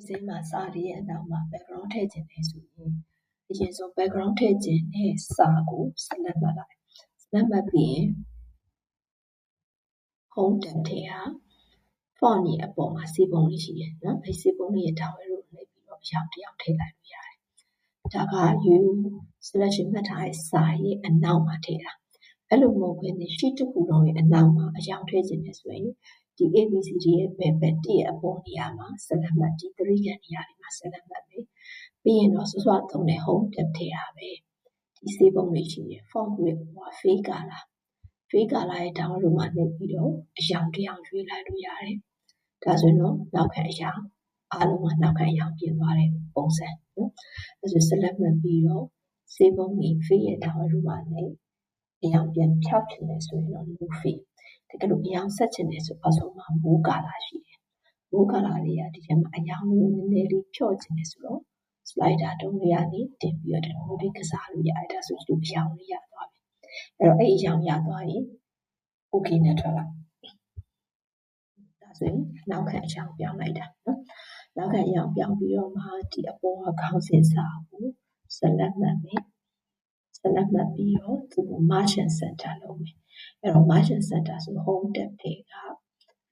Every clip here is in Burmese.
စိမ်းမှာစာတွေရဲ့အနောက်မှာ background ထည့်ခြင်းနဲ့ဆိုရင်အရင်ဆုံး background ထည့်ခြင်းနဲ့စာကို select မှတ်လိုက် select မှတ်ပြီးရင် home tab ထဲက font ရဲ့အပေါ်မှာစေပုံလေးရှိတယ်နော်အဲဒီစေပုံလေးရဲ့တောင်ဝဲလို့နှိပ်ပြီးတော့အရောင်တစ်ရောင်ထည့်လိုက်လို့ရတယ်ဒါက you selection မှတ်ထားတဲ့စာရဲ့အနောက်မှာထည့်တာအဲ့လိုမဟုတ်ဘဲနဲ့ sheet တစ်ခုလုံးရဲ့အနောက်မှာအရောင်ထည့်ခြင်းနဲ့ဆိုရင်ဒီ ABCD ရဲ့ဘယ်ဘက်တစ်ရဲ့အပေါ်နေရာမှာ select မှတ်ဒီ3ခံနေရာတွေမှာ select မှတ်မယ်ပြီးရင်တော့စောစောသုံးတဲ့ home tab ထဲကပဲဒီစေပုံလေးရှိတယ် font ရဲ့ဟို fade color ရဲ့တောင်ဝဲမှာနှိပ်ပြီးတော့အရောင်တစ်ရောင်ရွေးလိုက်လို့ရတယ်ဒါဆိုရင်တော့နောက်ခံအရောင်အားလုံးကနောက်ခံအရောင်ပြင်သွားတဲ့ပုံစံနော်အဲဆို select မှတ်ပြီးတော့စေပုံလေး fade ရဲ့တောင်ဝဲမှာနှိပ်အရောင်ပြန်ဖြောက်ချင်တယ်ဆိုရင်တော့ no fade တကယ်လို့အရောင်ဆက်ချင်တယ်ဆိုအောက်ဆုံးမှာ more color ရှိတယ် more color လေးကဒီထဲမှာအရောင်လေးကိုနည်းနည်းလေးဖြော့ချင်တယ်ဆိုတော့ slider တုံးလေးကနေတင်ပြီးတော့ဒီလိုလေးကစားလို့ရတယ်ဒါဆိုဒီလိုအရောင်လေးရသွားပြီအဲ့တော့အဲ့အရောင်ရသွားရင် okay နဲ့ထွက်လိုက်ဒါဆိုရင်နောက်ခံအရောင်ပြောင်းလိုက်တာနော်နောက်ခံအရောင်ပြောင်းပြီးတော့မှဒီအပေါ်ကခေါင်းစဉ်စာကို select မှတ်မယ် select မှတ်ပြီးတော့သူ့ကို margin center လုပ်မယ်အဲ့တော့ margin center ဆို home tab ထဲက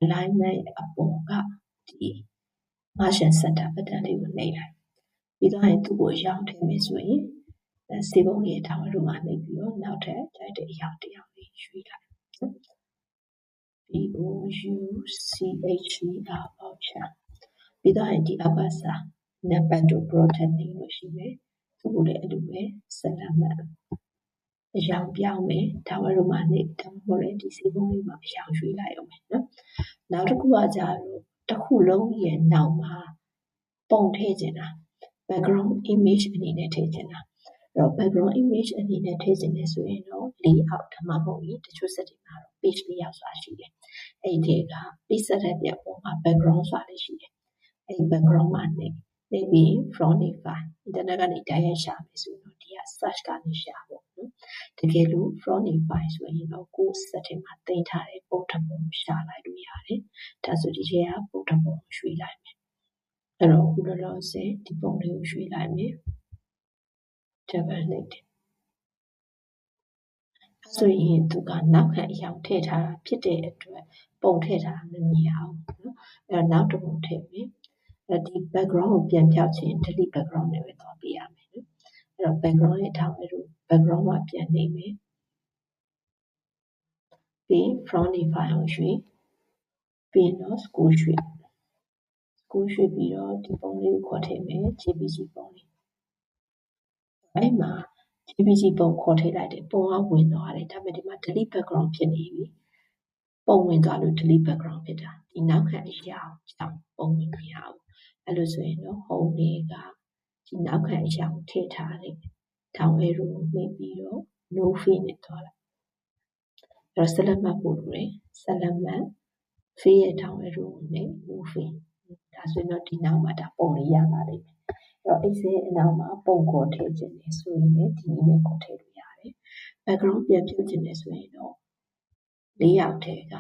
alignment အပေါ်ကဒီ margin center button လေးကိုနှိပ်လိုက်ပြီးတော့သူ့ကိုအရောင်ထည့်မယ်ဆိုရင်စေပုံလေးတောင်ဝဲမှာနှိပ်ပြီးတော့နောက်ထပ်ကြိုက်တဲ့အရောင်တစ်ရောင်လေးရွေးလိုက်BOUCHER voucher ပြီးတော့ဒီအောက်ကစာ notepad တို့ project နေလို့ရှိမယ်သူ့ကိုလည်းအဲ့လိုပဲ select မှတ်အရောင်ပြောင်းမယ်တောင်ဝဲမှာနှိပ်ဒါမှမဟုတ်လည်းဒီစေပုံလေးမှာအရောင်ရွေးလိုက်အောင်မယ်နော်နောက်တစ်ခုကကြတော့တစ်ခုလုံးရဲ့နောက်မှာပုံထည့်ခြင်းတာ background image အနေနဲ့ထည့်ခြင်းတာအဲ့တော့ background image အနေနဲ့ထည့်ခြင်းလဲဆိုရင်တော့ layout ဒါမှမဟုတ်ရင်တချို့ setting မှာတော့ page layout ဆိုတာရှိတယ်အဲ့ဒီက page setup ရဲ့အပေါ်မှာ background ဆိုတာလည်းရှိတယ်အဲ့ဒီ background မှာနှိပ်ပြီး Frontify internet ကနေတိုက်ရိုက်ရှာမယ်ဆိုရင်တော့ဒီက search ကနေရှာပေါ့နော်တကယ်လို့ Frontify ဆိုရင်တော့ကိုယ် setting မှာတင်ထားတဲ့ပုံတစ်ပုံရှာလိုက်လို့ရတယ်ဒါဆိုဒီထဲကပုံတစ်ပုံရွှေ့လိုက်မယ်အဲ့တော့ခုလောလောဆယ်ဒီပုံလေးကိုရွှေ့လိုက်မယ် double click ဆိုရင်သူကနောက်ခံအရောင်ထည့်ထားတာဖြစ်တဲ့အတွက်ပုံထည့်ထားတာမမြင်အောင်နော်အဲ့တော့နောက်တစ်ပုံထည့်မယ်အဲ့ဒီ background ကိုပြန်ပြောက်ချင် delete background နဲ့ပဲသွားပေးရမယ်နော်အဲ့တော့ background ရဲ့ထောင်အဲ့လို background မှာပြန်နေမယ်ပြီး Frontify ကိုရွှေ့ပြီးတော့ school ရွှေ့ပြီးတော့ဒီပုံလေးကိုခေါ်ထည့်မယ် JPG ပုံလေးအဲ့မှာ JPG ပုံခေါ်ထည့်လိုက်တယ်ပုံကဝင်သွားတယ်ဒါပေမဲ့ဒီမှာ delete background ဖြစ်နေပြီပုံဝင်သွားလို့ delete background ဖြစ်တာဒီနောက်ခံအရာကြောင့်ပုံဝင်မရဘူးအဲ့လိုဆိုရင်တော့ home လေးကဒီနောက်ခံအရာကိုထည့်ထားတယ်ထောင် arrow ကိုနှိပ်ပြီးတော့ no fade နဲ့သွားလိုက်အဲ့တော့ select မှတ်ဖို့လိုတယ် select မှတ် fade ရဲ့ထောင် arrow ကိုနှိပ် no fade ဒါဆိုရင်တော့ဒီနောက်မှာဒါပုံလေးရပါလိမ့်မယ်အဲ့တော့ Excel အနောက်မှာပုံခေါ်ထည့်ခြင်းနဲ့ဆိုရင်လည်းဒီနည်းနဲ့ခေါ်ထည့်လို့ရတယ် background ပြန်ပြုတ်ခြင်းနဲ့ဆိုရင်တော့layout ထဲက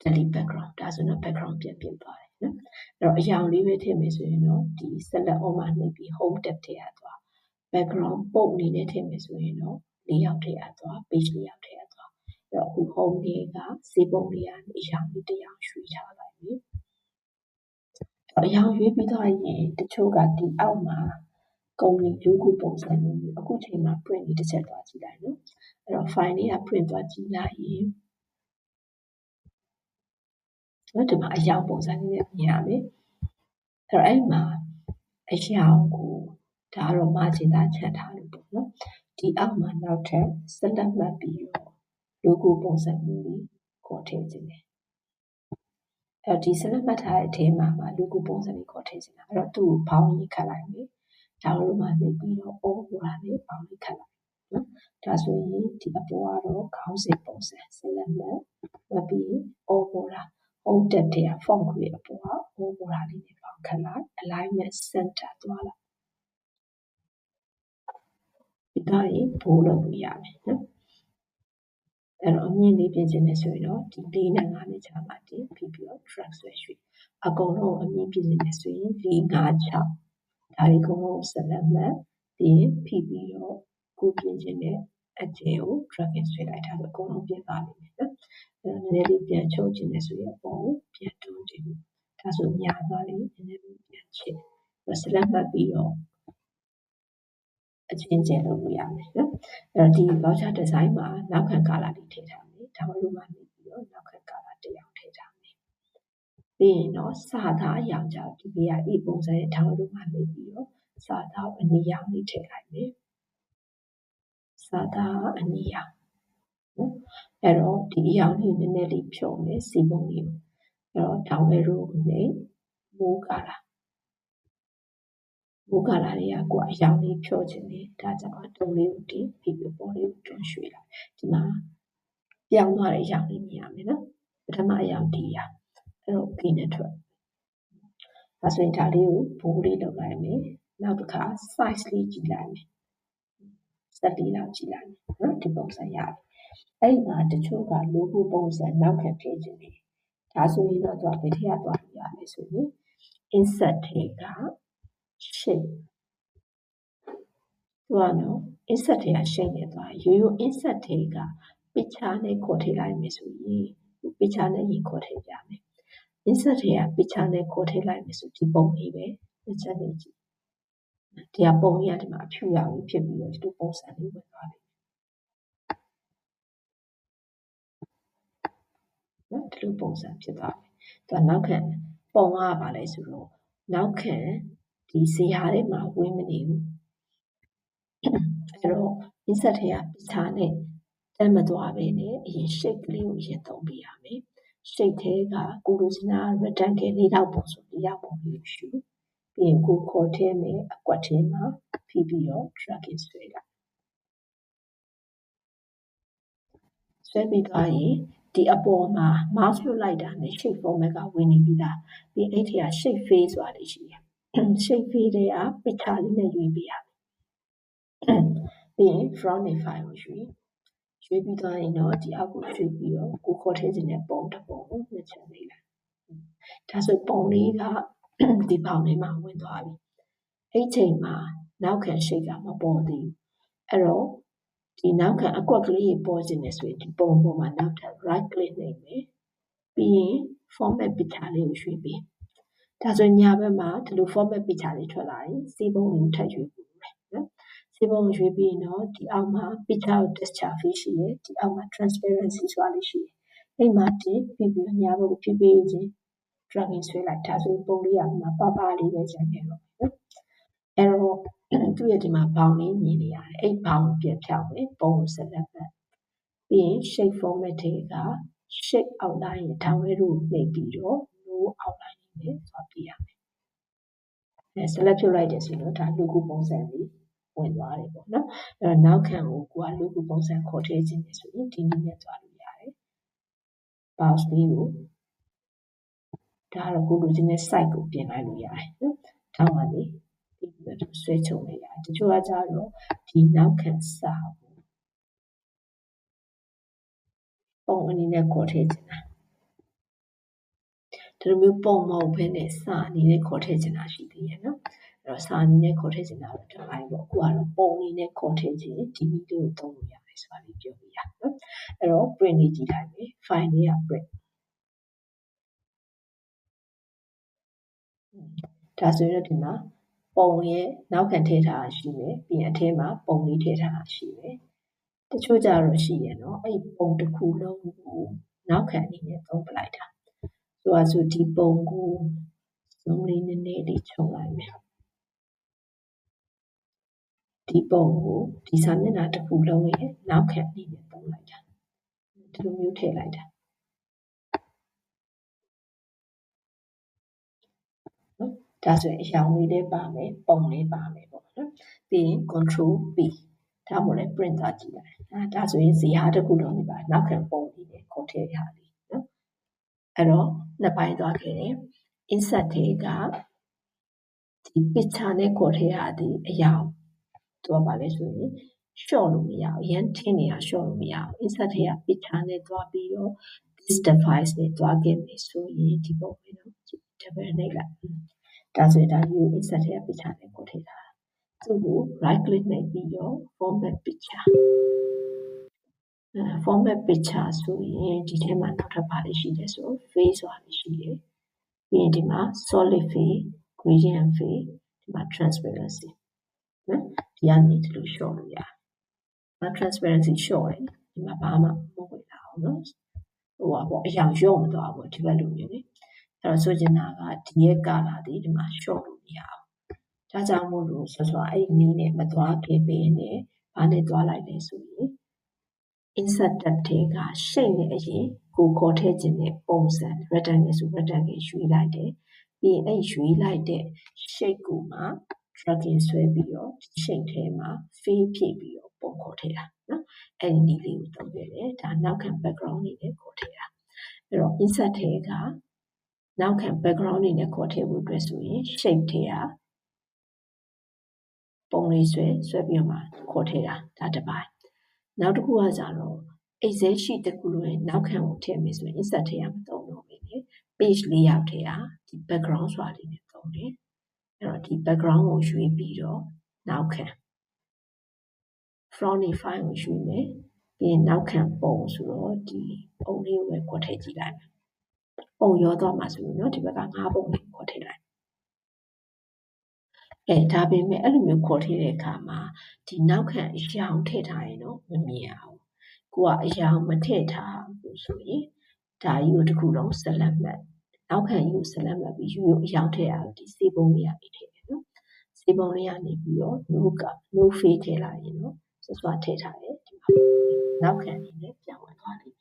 delete background ဒါဆိုတော့ background ပြန်ပြင်သွားတယ်နော်အဲ့တော့အရောင်လေးပဲထည့်မယ်ဆိုရင်တော့ဒီ select all မှာနှိပ်ပြီး home tab ထဲကသွား background ပုံအနေနဲ့ထည့်မယ်ဆိုရင်တော့ layout ထဲကသွား page layout ထဲကသွားအဲ့တော့အခု home လေးကစေပုံလေးကနေအရောင်လေးတစ်ရောင်ရွှေ့ထားလိုက်ပြီအရောင်ရွေးပြီးသွားရင်တချို့ကဒီအောက်မှာကုမ္ပဏီ logo ပုံစံမျိုးအခုချိန်မှာ print လေးတစ်ချက်သွားကြည့်လိုက်နော်အဲ့တော့ file လေးက print သွားကြည့်လိုက်ရင်ဒီမှာအရောင်ပုံစံလေးနဲ့မြင်ရမယ်အဲ့တော့အဲ့မှာအရောင်ကိုဒါကတော့ margin သားချန်ထားလို့ပေါ့နော်ဒီအောက်မှာနောက်ထပ် select မှတ်ပြီးတော့ logo ပုံစံမျိုးလေးခေါ်ထည့်ခြင်းတယ်အဲ့တော့ဒီ select မှတ်ထားတဲ့အထဲမှာ logo ပုံစံလေးခေါ်ထည့်ခြင်းတာအဲ့တော့သူ့ကိုဘောင်းကြီးခတ်လိုက်မယ်ဒါလိုမှနေပြီးတော့ all ဆိုတာလေးဘောင်းကြီးခတ်လိုက်နော်ဒါဆိုရင်ဒီအပေါ်ကတော့ခေါင်းစဉ်ပုံစံ select မှတ်ပြီး all ပေါ်လာ home tab ထဲက font ရဲ့အပေါ်က all ပေါ်လာလေးနဲ့ပေါင်းခတ်လိုက် alignment center သွားလိုက်ဒီတိုင်းဘိုးလုပ်လို့ရမယ်နော် အဲ့တော့အမြင့်လေးပြင်ချင်တယ်ဆိုရင်တော့ဒီ4နဲ့5နဲ့ကြားမှာတင်ပြီးတော့ drag ဆွဲရွှေ့အကုန်လုံးအမြင့်ပြင်ချင်တယ်ဆိုရင်4 5 6ဒါတွေအကုန်လုံးဆက်လက်မှတ်ပြီးရင်ဖိပြီးတော့ကိုပြင်ချင်တဲ့အကျယ်ကို drag ဆွဲလိုက်တာဆိုအကုန်လုံးပြင်သွားလိမ့်မယ်နော်အဲ့တော့နည်းနည်းလေးပြန်ချုပ်ချင်တယ်ဆိုရင်အပေါ်ကိုပြန်တွန်းတင်ဒါဆိုညာသွားလိမ့်နည်းနည်းလေးပြန်ချစ်ဆက်လက်မှတ်ပြီးတော့အချင်းချင်းလုပ်လို့ရမယ်နော်အဲ့တော့ဒီ voucher design မှာနောက်ခံ color လေးထည့်ထားမယ်ဒါမှမဟုတ်မှနေပြီးတော့နောက်ခံ color တစ်ယောက်ထည့်ထားမယ်ပြီးရင်တော့စာသားအရောင်ကြောင့်ဒီဘေးက e ပုံစံရဲ့ဒါမှမဟုတ်မှနေပြီးတော့စာသားအနီရောင်လေးထည့်လိုက်မယ်စာသားအနီရောင်နော်အဲ့တော့ဒီအရောင်လေးနည်းနည်းလေးဖြုံမယ်စီပုံလေးကိုအဲ့တော့ down arrow နဲ့မိုး colorမိုး color တွေကကိုယ်အရောင်လေးဖြောခြင်းတယ်ဒါကြောင့်အတုံးလေးကိုတင်ပြီးပေါ်လေးကိုတွန်းရွှေ့လိုက်ဒီမှာပြောင်းသွားတဲ့အရောင်လေးမြင်ရမယ်နော်ပထမအရောင်ဒီအရောင်အဲ့တော့ okay နဲ့ထွက်ဒါဆိုရင်ဒါလေးကိုဘိုးလေးလုပ်လိုက်မယ်နောက်တစ်ခါ size လေးကြည့်လိုက်မယ်14လောက်ကြည့်လိုက်မယ်နော်ဒီပုံစံရတယ်အဲ့မှာတချို့က logo ပုံစံနောက်ခံထည့်ခြင်းတယ်ဒါဆိုရင်တော့သူကဘယ်ထည့်ရသွားလို့ရလဲဆိုရင် insert ထည့်က shape သူကနော် insert ထည့်က shape နဲ့သွားရိုးရိုး insert ထည့်က picture နဲ့ခေါ်ထည့်လိုက်မယ်ဆိုရင် picture နဲ့ရင်ခေါ်ထည့်ပြမယ် insert ထည့်က picture နဲ့ခေါ်ထည့်လိုက်မယ်ဆိုဒီပုံလေးပဲတစ်ချက်လေးကြည့်ဒီကပုံလေးကဒီမှာအဖြူရောင်လေးဖြစ်ပြီးတော့ဒီလိုပုံစံလေးဝင်သွားတယ်နော်ဒီလိုပုံစံဖြစ်သွားတယ်သူကနောက်ခံပုံကပါလဲဆိုတော့နောက်ခံဒီဇေယျထဲမှာဝင်မနေဘူးအဲ့တော့ insert ထဲက picture နဲ့တက်မသွားပဲနဲ့အရင် shape ကလေးကိုအရင်သုံးပြရမယ် shape ထဲကကိုလိုချင်တာ rectangle ၄ထောက်ပုံဆို၄ထောက်ပုံလေးကိုရှုပြီးရင်ကိုခေါ်ထဲမယ်အကွက်ထဲမှာဖိပြီးတော့ drag ဆွဲလိုက်ဆွဲပြီးသွားရင်ဒီအပေါ်မှာ mouse လွှတ်လိုက်တာနဲ့ shape format ကဝင်နေပြီးသားပြီးအဲ့ထဲက shape face ဆိုတာလေးရှိတယ် shape face တွေက picture လေးနဲ့ရွေးပေးရမယ်ပြီးရင် from နဲ့ file ကိုရွေးပြီးသွားရင်တော့ဒီအောက်ကိုရွှေ့ပြီးတော့ကိုခေါ်ထည့်ခြင်းနဲ့ပုံတစ်ပုံကိုနှစ်ချက်လေးလိုက်ဒါဆိုပုံလေးကဒီပေါင်ထဲမှာဝင်သွားပြီအဲ့ချိန်မှာနောက်ခံ shape ကမပေါ်သေးဘူးအဲ့တော့ဒီနောက်ခံအကွက်ကလေးပေါ်ခြင်းနဲ့ဆိုရင်ဒီပုံပေါ်မှာနောက်ထပ် right click လုပ်မယ်ပြီးရင် format picture လေးကိုရွှေ့ပေးဒါဆိုညာဘက်မှာဒီလို format picture လေးထွက်လာရင်စီးပုံလေးကိုထပ်ရွှေ့ပေးမယ်နော်စီးပုံကိုရွှေ့ပြီးရင်တော့ဒီအောက်မှာ picture ကို texture fill ရှိတယ်ဒီအောက်မှာ transparency ဆိုတာလေးရှိတယ်အဲ့မှာတင်ပြီးပြီးညာဘက်ကိုဖြည်းဖြည်းချင်း drag ဆွဲလိုက်ဒါဆိုပုံလေးကမှာပပလေးပဲကျန်ခဲ့တော့နော်အဲ့တော့သူ့ရဲ့ဒီမှာဘောင်လေးမြင်နေရတယ်အဲ့ဘောင်ကိုပြန်ဖြောက်မယ်ပုံကိုဆက်လက်ပတ်ပြီးရင် shape format တွေက shape outline ရဲ့ down arrow ကိုနှိပ်ပြီးတော့ no outline နဲ့သွားပြရမယ်။select ပြုတ်လိုက်တယ်ဆိုတော့ဒါ logo ပုံစံလေးဝင်သွားတယ်ပေါ့နော်။အဲ့တော့နောက်ခံကိုက logo ပုံစံခေါ်ထည့်ခြင်းနဲ့ဆိုရင်ဒီနည်းနဲ့သွားလို့ရတယ်။ box လေးကိုဒါတော့ကိုလိုချင်တဲ့ site ကိုပြင်လိုက်လို့ရတယ်နော်။ထောင်းပါလေပြီးတော့ဆွဲချုံလိုက်ရတယ်။တချို့ကကြတော့ဒီနောက်ခံစာကိုပုံအနေနဲ့ခေါ်ထည့်ချင်တာဒီလိုမျိုးပုံမဟုတ်ဘဲနဲ့စာအနေနဲ့ခေါ်ထည့်ချင်တာရှိသေးတယ်နော်အဲ့တော့စာအနေနဲ့ခေါ်ထည့်ချင်တာတော့ဒီပိုင်းပေါ့အခုကတော့ပုံအနေနဲ့ခေါ်ထည့်ချင်ဒီနည်းလေးကိုသုံးလို့ရတယ်ဆိုတာလေးပြောပြရနော်အဲ့တော့ print လေးကြည့်လိုက်မယ် file လေးက print ဒါဆိုရင်ဒီမှာပုံရဲ့နောက်ခံထည့်ထားတာရှိမယ်ပြီးရင်အထဲမှာပုံလေးထည့်ထားတာရှိမယ်တချို့ကြတော့ရှိရနော်အဲ့ပုံတစ်ခုလုံးကိုနောက်ခံအနေနဲ့သုံးပလိုက်တာဆိုဒီပုံကိုစုံလေးနည်းနည်းလေးချုံလိုက်မယ်ဒီပုံကိုဒီစာမျက်နှာတစ်ခုလုံးရဲ့နောက်ခံအနေနဲ့သုံးလိုက်တာဒီလိုမျိုးထည့်လိုက်တာနော်ဒါဆိုရင်အရောင်လေးလေးပါမယ်ပုံလေးပါမယ်ပေါ့နော်ပြီးရင် control P ဒါမှမဟုတ် print သွားကြည့်လိုက်ဒါဆိုရင်ဇီဟာတစ်ခုလုံးလေးပါနောက်ခံပုံလေးနဲ့ခေါ်ထည့်ရလေးနော်အဲ့တော့နှစ်ပိုင်းသွားခဲ့တယ် insert ထဲကဒီ picture နဲ့ခေါ်ထည့်ရသည်အရောင်သူကပါလဲဆိုရင် short လို့မရဘူးရန်ထင်းနေတာ short လို့မရဘူး insert ထဲက picture နဲ့တွားပြီးတော့ this device နဲ့တွားခဲ့မယ်ဆိုရင်ဒီပုံပဲနော် double နှိပ်လိုက်ဒါဆိုရင်ဒါ view insert ထဲက picture နဲ့ကိုထည့်ထားသူ့ကို right click နှိပ်ပြီးတော့ format picture format picture ဆိုရင်ဒီထဲမှာနောက်ထပ်ဘာတွေရှိလဲဆို face ဆိုတာရှိတယ်ပြီးရင်ဒီမှာ solid face gradient face ဒီမှာ transparency နော်ဒီကနေဒီလို short လို့ရတယ်transparency short တယ်ဒီမှာဘာမှမဝင်လာဘူးနော်ဟိုပါပေါ့အရာရော့မသွားဘူးဒီဘက်လိုမျိုးလေအဲ့တော့ဆိုချင်တာကဒီရဲ့ color ဒီမှာ short လို့မရဘူးဒါကြောင့်မို့လို့ဆိုအဲ့နည်းနဲ့မသွားခင်ပင်နဲ့ဘာနဲ့သွားလိုက်လဲဆိုရင် insert tab ထဲက shape နဲ့အရင်ကိုခေါ်ထည့်ခြင်းနဲ့ပုံစံ rectangle ဆို rectangle ရွေးလိုက်တယ်ပြီးရင်အဲ့ရွေးလိုက်တဲ့ shape ကိုမှ dragging ဆွဲပြီးတော့ shape ထဲမှာ fill ဖြည့်ပြီးတော့ပုံခေါ်ထည့်တာနော်အဲ့ဒီနည်းလေးကိုသုံးခဲ့တယ်ဒါနောက်ခံ background အနေနဲ့ခေါ်ထည့်တာအဲ့တော့ insert ထဲကနောက်ခံ background အနေနဲ့ခေါ်ထည့်ဖို့အတွက်ဆိုရင် shape ထဲကပုံလေးဆွဲပြီးတော့မှခေါ်ထည့်တာဒါတစ်ပိုင်းနောက်တစ်ခုကကြတော့ excel sheet တစ်ခုလုံးရဲ့နောက်ခံကိုထည့်မယ်ဆိုရင် insert ထဲကမသုံးတော့ဘူးလေ page layout ထဲကဒီ background ဆိုတာလေးနဲ့သုံးတယ်အဲ့တော့ဒီ background ကိုရွေးပြီးတော့နောက်ခံ front file ကိုရွေးမယ်ပြီးရင်နောက်ခံပုံဆိုတော့ဒီပုံလေးကိုပဲခေါ်ထည့်ကြည့်လိုက်မယ်ပုံရောသွားမှာဆိုလို့เนาะဒီဘက်က5ပုံလေးခေါ်ထည့်လိုက်ဒါပေမဲ့အဲ့လိုမျိုးခေါ်ထည့်တဲ့အခါမှာဒီနောက်ခံအရာကိုထည့်ထားရင်တော့မမြင်အောင်ကိုကအရာကိုမထည့်ထားဘူးဆိုရင်ဒါကြီးကိုတစ်ခုလုံး select မှတ်နောက်ခံကြီးကို select မှတ်ပြီးရိုးအရာထည့်ရတော့ဒီစေပုံလေးကနေထည့်တယ်နော်စေပုံလေးကနေပြီးတော့ no face ထည့်လိုက်ရင်နော်စွတ်ထည့်ထားတယ်ဒီမှာနောက်ခံအနေနဲ့ပြန်ဝင်သွားလိမ့်